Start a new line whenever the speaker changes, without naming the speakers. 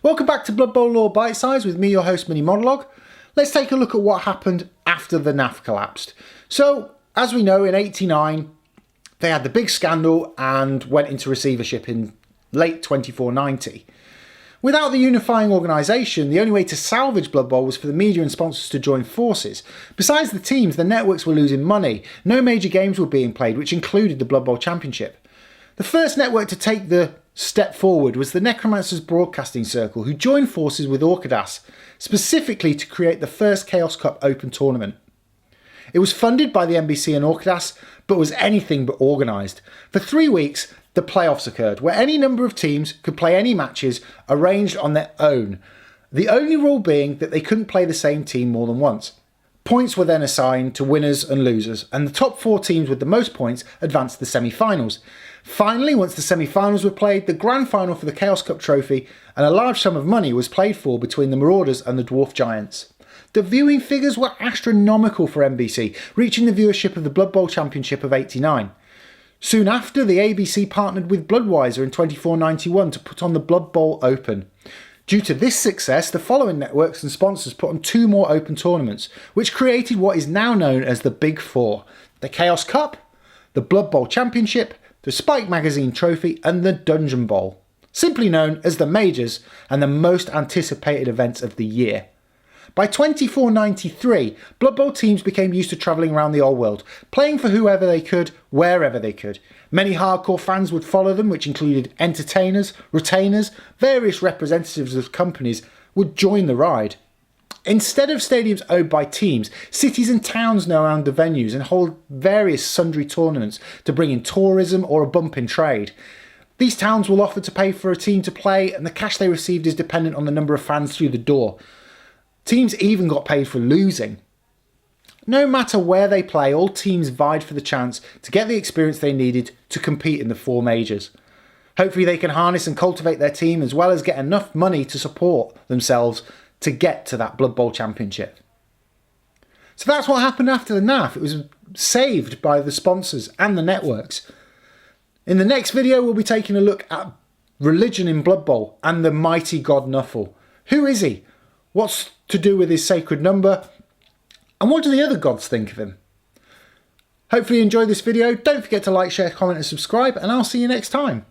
Welcome back to Blood Bowl Lore Bitesize with me, your host, Mini-Modelog. Let's take a look at what happened after the NAF collapsed. So, as we know, in '89, they had the big scandal and went into receivership in late 2490. Without the unifying organisation, the only way to salvage Blood Bowl was for the media and sponsors to join forces. Besides the teams, the networks were losing money. No major games were being played, which included the Blood Bowl Championship. The first network to take the step forward was the Necromancers Broadcasting Circle, who joined forces with Orcadas, specifically to create the first Chaos Cup Open tournament. It was funded by the NBC and Orcadas, but was anything but organised. For 3 weeks, the playoffs occurred, where any number of teams could play any matches arranged on their own, the only rule being that they couldn't play the same team more than once. Points were then assigned to winners and losers, and the top 4 teams with the most points advanced to the semi-finals. Finally, once the semi-finals were played, the grand final for the Chaos Cup trophy and a large sum of money was played for between the Marauders and the Dwarf Giants. The viewing figures were astronomical for NBC, reaching the viewership of the Blood Bowl Championship of '89. Soon after, the ABC partnered with Bloodwiser in 2491 to put on the Blood Bowl Open. Due to this success, the following networks and sponsors put on 2 more open tournaments, which created what is now known as the Big Four: the Chaos Cup, the Blood Bowl Championship, the Spike Magazine Trophy and the Dungeon Bowl, simply known as the Majors and the most anticipated events of the year. By 2493, Blood Bowl teams became used to travelling around the old world, playing for whoever they could, wherever they could. Many hardcore fans would follow them, which included entertainers, retainers, various representatives of companies would join the ride. Instead of stadiums owned by teams, cities and towns now own the venues and hold various sundry tournaments to bring in tourism or a bump in trade. These towns will offer to pay for a team to play, and the cash they received is dependent on the number of fans through the door. Teams even got paid for losing. No matter where they play, all teams vied for the chance to get the experience they needed to compete in the 4 majors. Hopefully they can harness and cultivate their team as well as get enough money to support themselves to get to that Blood Bowl Championship. So that's what happened after the NAF. It was saved by the sponsors and the networks. In the next video, we'll be taking a look at religion in Blood Bowl and the mighty god Nuffle. Who is he? What's to do with his sacred number? And what do the other gods think of him? Hopefully you enjoyed this video. Don't forget to like, share, comment and subscribe, and I'll see you next time.